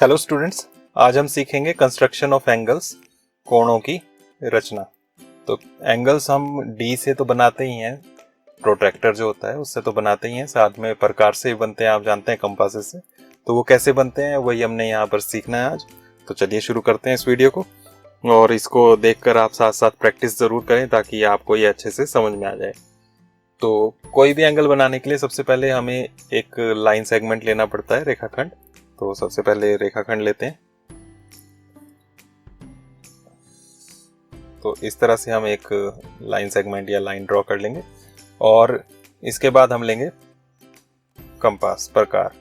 Hello students, आज हम सीखेंगे कंस्ट्रक्शन ऑफ एंगल्स, कोणों की रचना। तो एंगल्स हम डी से तो बनाते ही हैं, प्रोट्रैक्टर जो होता है उससे तो बनाते ही हैं, साथ में प्रकार से भी बनते हैं, आप जानते हैं कंपासेस से। तो वो कैसे बनते हैं वही हमने यहाँ पर सीखना है आज। तो चलिए शुरू करते हैं इस वीडियो को, और इसको देखकर आप साथ साथ प्रैक्टिस ज़रूर करें ताकि आपको ये अच्छे से समझ में आ जाए। तो कोई भी एंगल बनाने के लिए सबसे पहले हमें एक लाइन सेगमेंट लेना पड़ता है, रेखाखंड। तो सबसे पहले रेखाखंड लेते हैं। तो इस तरह से हम एक लाइन सेगमेंट या लाइन ड्रॉ कर लेंगे, और इसके बाद हम लेंगे कंपास, प्रकार,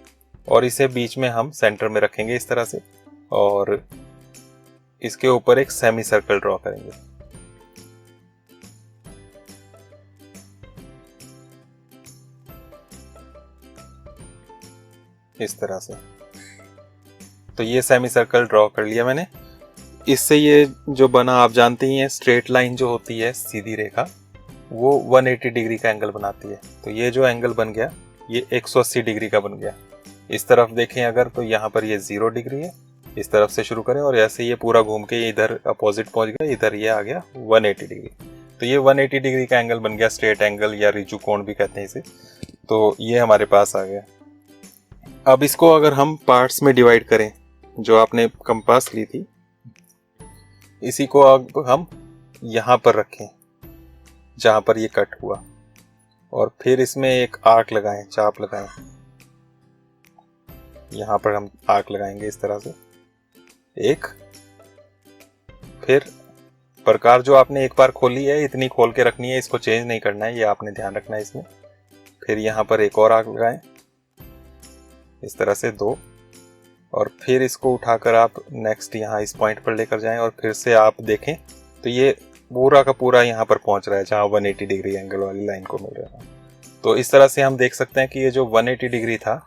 और इसे बीच में हम सेंटर में रखेंगे इस तरह से, और इसके ऊपर एक सेमी सर्कल ड्रॉ करेंगे। इस तरह से। तो ये सेमी सर्कल ड्रॉ कर लिया मैंने। इससे ये जो बना, आप जानते ही हैं स्ट्रेट लाइन जो होती है, सीधी रेखा, वो 180 डिग्री का एंगल बनाती है। तो ये जो एंगल बन गया ये 180 डिग्री का बन गया। इस तरफ देखें अगर, तो यहाँ पर ये 0 डिग्री है। इस तरफ से शुरू करें और ऐसे ये पूरा घूम के इधर अपोजिट पहुंच गया, इधर ये आ गया 180 डिग्री। तो ये 180 डिग्री का एंगल बन गया, स्ट्रेट एंगल या रिजु कोण भी कहते हैं इसे। तो ये हमारे पास आ गया। अब इसको अगर हम पार्ट्स में डिवाइड करें, जो आपने कंपास ली थी, इसी को अब हम यहाँ पर रखें जहाँ पर ये कट हुआ, और फिर इसमें एक आर्क लगाएं, चाप लगाएं। यहाँ पर हम आर्क लगाएंगे इस तरह से एक। फिर प्रकार जो आपने एक बार खोली है, इतनी खोल के रखनी है, इसको चेंज नहीं करना है, ये आपने ध्यान रखना है इसमें। फिर यहाँ पर एक और आर्क लगाएं इस तरह से 2, और फिर इसको उठाकर आप नेक्स्ट यहाँ इस पॉइंट पर लेकर जाएं, और फिर से आप देखें तो ये पूरा का पूरा यहाँ पर पहुँच रहा है जहाँ 180 डिग्री एंगल वाली लाइन को मिल रहा है। तो इस तरह से हम देख सकते हैं कि ये जो 180 डिग्री था,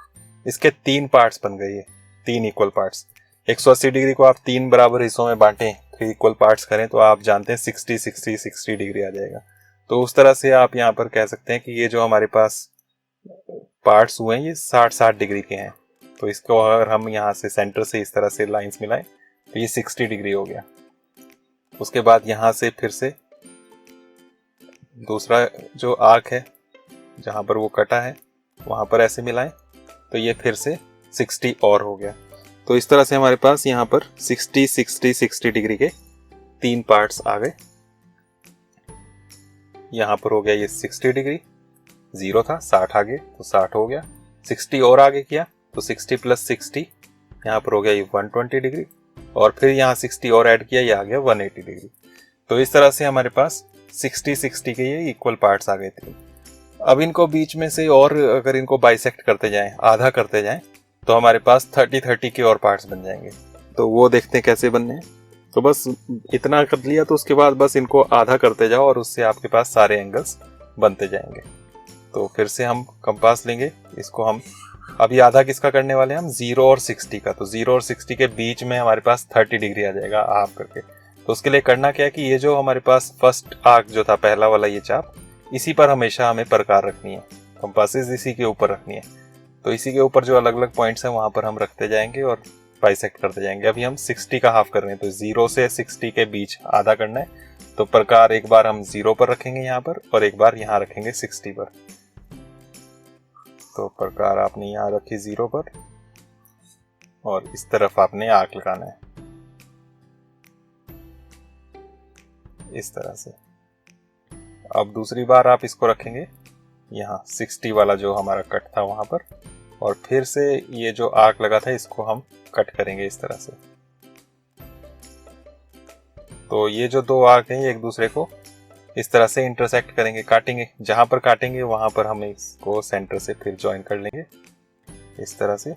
इसके 3 पार्ट्स बन गए, ये 3 इक्वल पार्ट्स। 180 डिग्री को आप 3 बराबर हिस्सों में बांटें, 3 इक्वल पार्ट्स करें, तो आप जानते हैं 60 60 60 डिग्री आ जाएगा। तो उस तरह से आप यहाँ पर कह सकते हैं कि ये जो हमारे पास पार्ट्स हुए हैं ये 60-60 डिग्री के हैं। तो इसको अगर हम यहाँ से सेंटर से इस तरह से लाइंस मिलाएं तो ये 60 डिग्री हो गया। उसके बाद यहाँ से फिर से दूसरा जो आर्क है जहाँ पर वो कटा है वहाँ पर ऐसे मिलाएं तो ये फिर से 60 और हो गया। तो इस तरह से हमारे पास यहाँ पर 60 60 60 डिग्री के 3 पार्ट्स आ गए। यहाँ पर हो गया ये 60 डिग्री, 0 था, 60 आगे तो 60 हो गया, 60 और आगे किया तो 60 + 60 यहाँ पर हो गया ये 120 डिग्री, और फिर यहाँ 60 और ऐड किया, ये आ गया 180 डिग्री। तो इस तरह से हमारे पास 60 60 के ये इक्वल पार्ट्स आ गए थे। अब इनको बीच में से और अगर इनको बाइसेक्ट करते जाएं, आधा करते जाएं, तो हमारे पास 30 30 के और पार्ट्स बन जाएंगे। तो वो देखते हैं कैसे बनने हैं। तो बस इतना कर लिया, तो उसके बाद बस इनको आधा करते जाओ और उससे आपके पास सारे एंगल्स बनते जाएंगे। तो फिर से हम कंपास लेंगे, इसको हम अभी आधा किसका करने वाले हैं हम, 0 और 60 का। तो 0 और 60 के बीच में हमारे पास 30 डिग्री आ जाएगा हाफ करके। तो उसके लिए करना क्या है कि ये जो हमारे पास फर्स्ट आर्क जो था, पहला वाला ये चाप, इसी पर हमेशा हमें प्रकार रखनी है, कंपासेस इसी के ऊपर रखनी है। तो इसी के ऊपर जो अलग अलग पॉइंट्स हैं वहाँ पर हम रखते जाएंगे और बाइसेक्ट करते जाएंगे। अभी हम 60 का हाफ कर रहे हैं, तो 0 से 60 के बीच आधा करना है। तो प्रकार एक बार हम 0 पर रखेंगे यहाँ पर, और एक बार यहाँ रखेंगे 60 पर। तो प्रकार आपने यहाँ रखी 0 पर, और इस तरफ आपने आर्क लगाना है इस तरह से। अब दूसरी बार आप इसको रखेंगे यहाँ 60 वाला जो हमारा कट था वहां पर, और फिर से ये जो आर्क लगा था इसको हम कट करेंगे इस तरह से। तो ये जो 2 आर्क हैं ये एक दूसरे को इस तरह से इंटरसेक्ट करेंगे, काटेंगे। जहां पर काटेंगे वहां पर हम इसको सेंटर से फिर ज्वाइन कर लेंगे इस तरह से।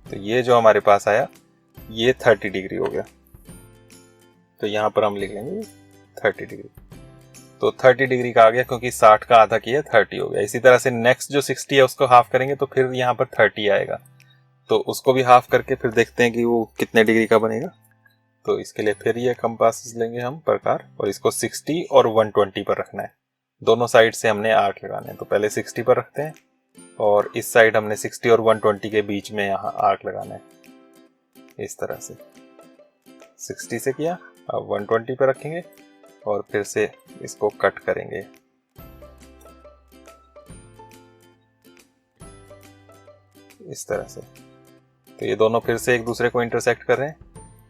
तो ये जो हमारे पास आया ये 30 डिग्री हो गया। तो यहाँ पर हम लिख लेंगे 30 डिग्री। तो 30 डिग्री का आ गया, क्योंकि 60 का आधा किया 30 हो गया। इसी तरह से नेक्स्ट जो 60 है उसको हाफ करेंगे तो फिर यहाँ पर 30 आएगा। तो उसको भी हाफ करके फिर देखते हैं कि वो कितने डिग्री का बनेगा। तो इसके लिए फिर ये कंपास लेंगे हम प्रकार, और इसको 60 और 120 पर रखना है। दोनों साइड से हमने आर्क लगाने हैं। तो पहले 60 पर रखते हैं, और इस साइड हमने 60 और 120 के बीच में यहाँ आर्क लगाना है इस तरह से 60 से किया, अब 120 पे रखेंगे और फिर से इसको कट करेंगे। इस तरह से। तो ये दोनों फिर से एक दूसरे को इंटरसेक्ट कर रहे हैं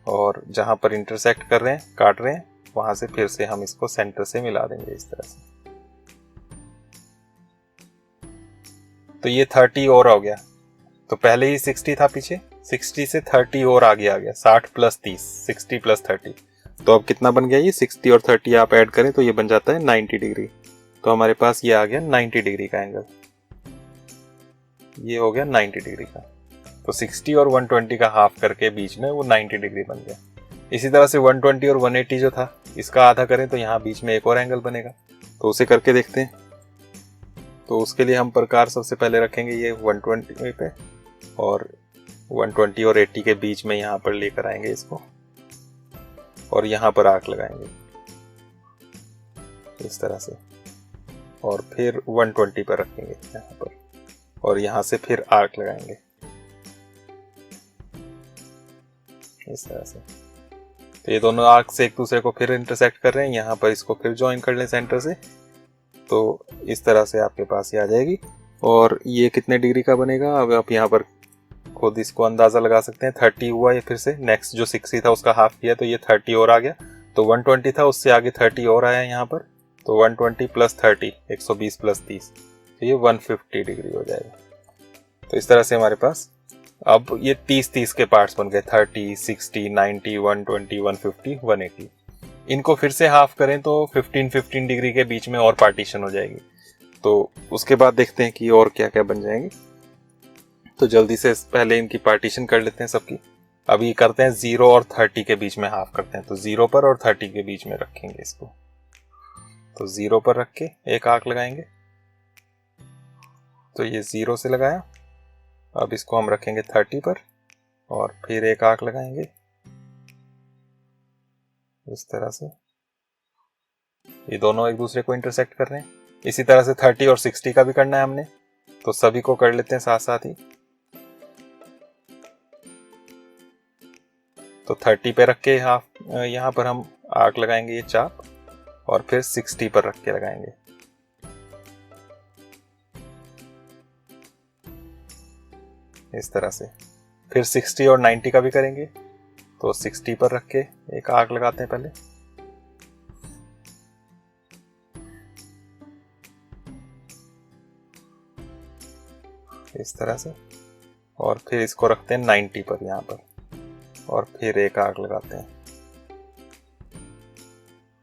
और जहां पर इंटरसेक्ट कर रहे हैं, काट रहे हैं, वहां से फिर से हम इसको सेंटर से मिला देंगे इस तरह से। तो ये 30 और हो गया। तो पहले ही 60 था पीछे, 60 से 30 और आगे आ गया, 60 प्लस 30, 60 प्लस 30। तो अब कितना बन गया ये? 60 और 30 आप ऐड करें तो ये बन जाता है 90 डिग्री। तो हमारे पास ये आ गया 90 डिग्री का एंगल। ये हो गया 90 डिग्री का। तो 60 और 120 का हाफ करके बीच में वो 90 डिग्री बन गया। इसी तरह से 120 और 180 जो था, इसका आधा करें तो यहाँ बीच में एक और एंगल बनेगा। तो उसे करके देखते हैं। तो उसके लिए हम प्रकार सबसे पहले रखेंगे ये 120 पे और 120 और 80 के बीच में यहाँ पर लेकर आएंगे इसको और यहाँ पर आर्क लगाएंगे इस तरह से, और फिर 120 पर रखेंगे यहाँ पर और यहाँ से फिर आर्क लगाएंगे इस तरह से। तो ये दोनों आर्क से एक दूसरे को फिर इंटरसेक्ट कर रहे हैं, यहाँ पर इसको फिर ज्वाइन कर लें सेंटर से। तो इस तरह से आपके पास ये आ जाएगी। और ये कितने डिग्री का बनेगा अब आप यहाँ पर खुद इसको अंदाज़ा लगा सकते हैं। 30 हुआ ये, फिर से नेक्स्ट जो 60 था उसका हाफ किया तो ये 30 और आ गया। तो 120 था, उससे आगे 30 और आया यहाँ पर। तो 120 प्लस 30, 120 प्लस 30, तो ये 150 डिग्री हो जाएगा। तो इस तरह से हमारे पास अब ये 30-30 के पार्ट्स बन गए, 30, 60, 90, 120, 150, 180। इनको फिर से हाफ करें तो 15-15 डिग्री के बीच में और पार्टीशन हो जाएगी। तो उसके बाद देखते हैं कि और क्या क्या बन जाएंगे। तो जल्दी से पहले इनकी पार्टीशन कर लेते हैं सबकी। अभी करते हैं 0 और 30 के बीच में हाफ करते हैं। तो 0 पर और 30 के बीच में रखेंगे इसको। तो 0 पर रख के एक आर्क लगाएंगे। तो ये 0 से लगाया। अब इसको हम रखेंगे 30 पर और फिर एक आर्क लगाएंगे इस तरह से। ये दोनों एक दूसरे को इंटरसेक्ट कर रहे हैं। इसी तरह से 30 और 60 का भी करना है हमने। तो सभी को कर लेते हैं साथ साथ ही। तो 30 पे रख के हाफ यहाँ पर हम आर्क लगाएंगे ये चाप, और फिर 60 पर रख के लगाएंगे इस तरह से। फिर 60 और 90 का भी करेंगे। तो 60 पर रख के एक आर्क लगाते हैं पहले, इस तरह से, और फिर इसको रखते हैं 90 पर यहाँ पर और फिर एक आर्क लगाते हैं।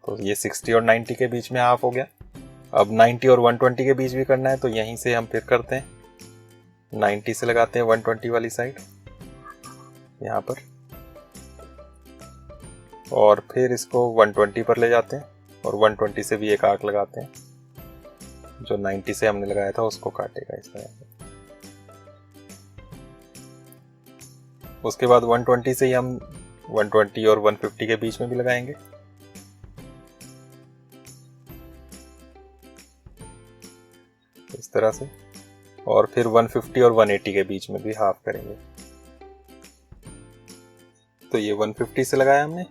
तो ये 60 और 90 के बीच में हाफ हो गया। अब 90 और 120 के बीच भी करना है तो यहीं से हम फिर करते हैं, 90 से लगाते हैं 120 वाली साइड यहाँ पर, और फिर इसको 120 पर ले जाते हैं और 120 से भी एक आर्क लगाते हैं। जो 90 से हमने लगाया था उसको काटेगा इस तरह से। उसके बाद 120 से ही हम 120 और 150 के बीच में भी लगाएंगे। इस तरह से, और फिर 150 और 180 के बीच में भी हाफ करेंगे। तो ये 150 से लगाया हमने।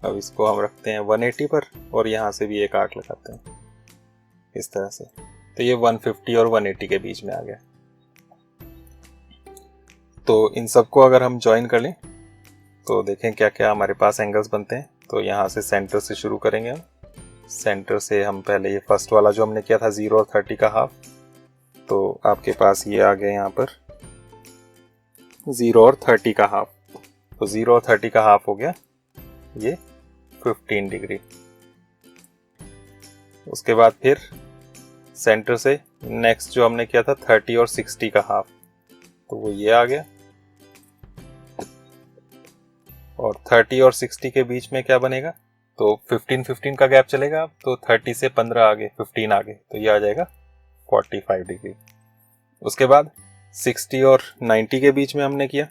अब इसको हम रखते हैं 180 पर और यहाँ से भी एक आर्क लगाते हैं इस तरह से। तो ये 150 और 180 के बीच में आ गया। तो इन सबको अगर हम ज्वाइन कर लें तो देखें क्या क्या हमारे पास एंगल्स बनते हैं। तो यहाँ से सेंटर से शुरू करेंगे हम। सेंटर से हम पहले ये फर्स्ट वाला जो हमने किया था 0 और 30 का हाफ, तो आपके पास ये आ गया यहाँ पर 0 और 30 का हाफ। तो 0 और 30 का हाफ हो गया ये 15 डिग्री। उसके बाद फिर सेंटर से नेक्स्ट जो हमने किया था 30 और 60 का हाफ, तो वो ये आ गया। और 30 और 60 के बीच में क्या बनेगा, तो 15-15 का गैप चलेगा। अब तो 30 से 15 आगे, 15 आगे, तो ये आ जाएगा 45 डिग्री। उसके बाद 60 और 90 के बीच में हमने किया,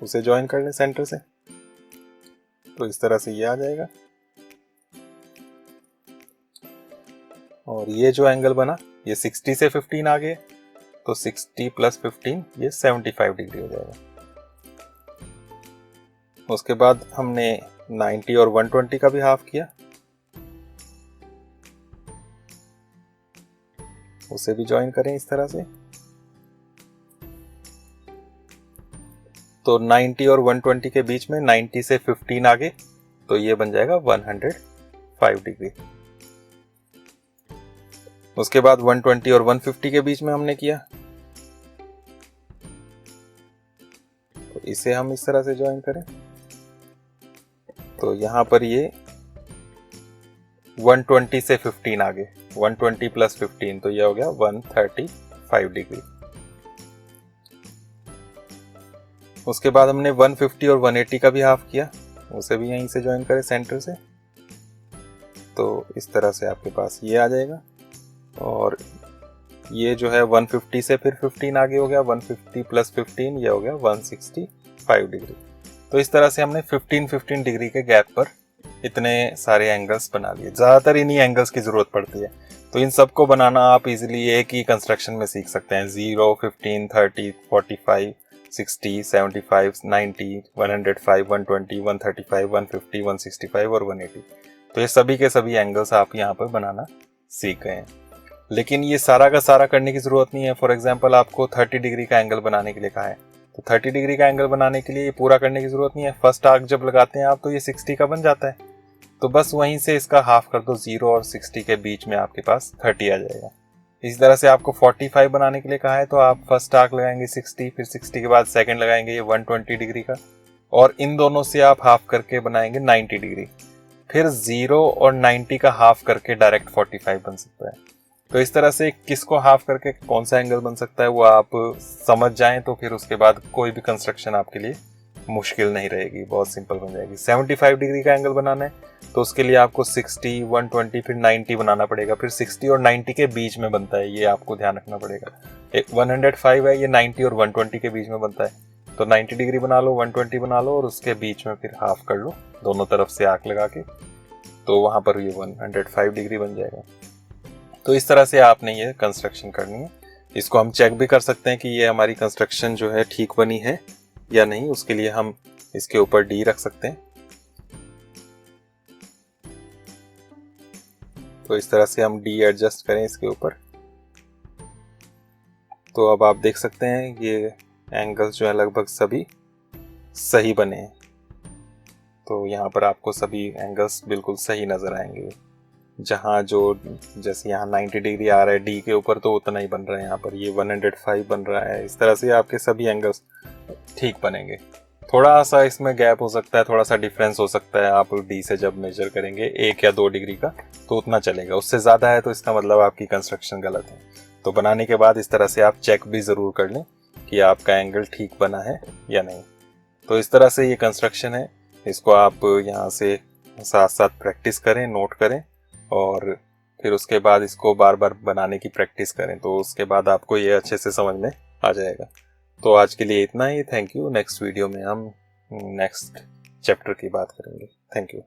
उसे ज्वाइन कर लें सेंटर से। तो इस तरह से ये आ जाएगा। और ये जो एंगल बना ये 60 से 15 आगे, तो 60 प्लस 15 ये 75 डिग्री हो जाएगा। उसके बाद हमने 90 और 120 का भी हाफ किया, उसे भी ज्वाइन करें इस तरह से। तो 90 और 120 के बीच में 90 से 15 आगे, तो ये बन जाएगा 105 डिग्री। उसके बाद 120 और 150 के बीच में हमने किया, तो इसे हम इस तरह से ज्वाइन करें। तो यहां पर ये 120 से 15 आगे, 120 प्लस 15, तो ये हो गया 135 डिग्री। उसके बाद हमने 150 और 180 का भी हाफ किया, उसे भी यहीं से ज्वाइन करें सेंटर से। तो इस तरह से आपके पास ये आ जाएगा। और ये जो है 150 से फिर 15 आगे हो गया, 150 प्लस 15 ये हो गया 165 डिग्री। तो इस तरह से हमने 15 डिग्री के गैप पर इतने सारे एंगल्स बना लिए। ज़्यादातर इन्हीं एंगल्स की ज़रूरत पड़ती है, तो इन सबको बनाना आप इजीली एक ही कंस्ट्रक्शन में सीख सकते हैं। 0, 15, 30, 45, 60, 75, 90, 105, 120, 135, 150, 165 और 180। तो ये सभी के सभी एंगल्स आप यहाँ पर बनाना सीख गए हैं। लेकिन ये सारा का सारा करने की ज़रूरत नहीं है। फॉर एग्जांपल आपको 30 डिग्री का एंगल बनाने के लिए कहा है, तो 30 डिग्री का एंगल बनाने के लिए ये पूरा करने की ज़रूरत नहीं है। फर्स्ट आर्क जब लगाते हैं आप तो ये 60 का बन जाता है, तो बस वहीं से इसका हाफ कर दो, 0 और 60 के बीच में आपके पास 30 आ जाएगा। इसी तरह से आपको 45 बनाने के लिए कहा है, तो आप फर्स्ट आर्क लगाएंगे 60, फिर 60 के बाद सेकंड लगाएंगे ये 120 डिग्री का, और इन दोनों से आप हाफ करके बनाएंगे 90 डिग्री। फिर 0 और 90 का हाफ करके डायरेक्ट 45 बन सकता है। तो इस तरह से किसको हाफ करके कौन सा एंगल बन सकता है वो आप समझ जाएं, तो फिर उसके बाद कोई भी कंस्ट्रक्शन आपके लिए मुश्किल नहीं रहेगी, बहुत सिंपल बन जाएगी। 75 डिग्री का एंगल बनाना है तो उसके लिए आपको 60, 120 फिर 90 बनाना पड़ेगा। फिर 60 और 90 के बीच में बनता है, ये आपको ध्यान रखना पड़ेगा। 105 है, ये 90 और 120 के बीच में बनता है, तो 90 डिग्री बना लो, 120 बना लो और उसके बीच में फिर हाफ कर लो दोनों तरफ से आर्क लगा के, तो वहां पर ये 105 डिग्री बन जाएगा। तो इस तरह से आपने ये कंस्ट्रक्शन करनी है। इसको हम चेक भी कर सकते हैं कि ये हमारी कंस्ट्रक्शन जो है ठीक बनी है या नहीं। उसके लिए हम इसके ऊपर डी रख सकते हैं। तो इस तरह से हम डी एडजस्ट करें इसके ऊपर, तो अब आप देख सकते हैं ये एंगल्स जो है लगभग सभी सही बने हैं। तो यहाँ पर आपको सभी एंगल्स बिल्कुल सही नज़र आएंगे। जहाँ जो जैसे यहाँ 90 डिग्री आ रहा है डी के ऊपर, तो उतना ही बन रहा है, यहाँ पर ये 105 बन रहा है। इस तरह से आपके सभी एंगल्स ठीक बनेंगे। थोड़ा सा इसमें गैप हो सकता है, थोड़ा सा डिफरेंस हो सकता है, आप डी से जब मेजर करेंगे 1 या 2 डिग्री का तो उतना चलेगा। उससे ज़्यादा है तो इसका मतलब आपकी कंस्ट्रक्शन गलत है। तो बनाने के बाद इस तरह से आप चेक भी ज़रूर कर लें कि आपका एंगल ठीक बना है या नहीं। तो इस तरह से ये कंस्ट्रक्शन है, इसको आप यहाँ से साथ साथ प्रैक्टिस करें, नोट करें, और फिर उसके बाद इसको बार बार बनाने की प्रैक्टिस करें, तो उसके बाद आपको ये अच्छे से समझ में आ जाएगा। तो आज के लिए इतना ही। Thank you. नेक्स्ट वीडियो में हम नेक्स्ट चैप्टर की बात करेंगे। Thank you.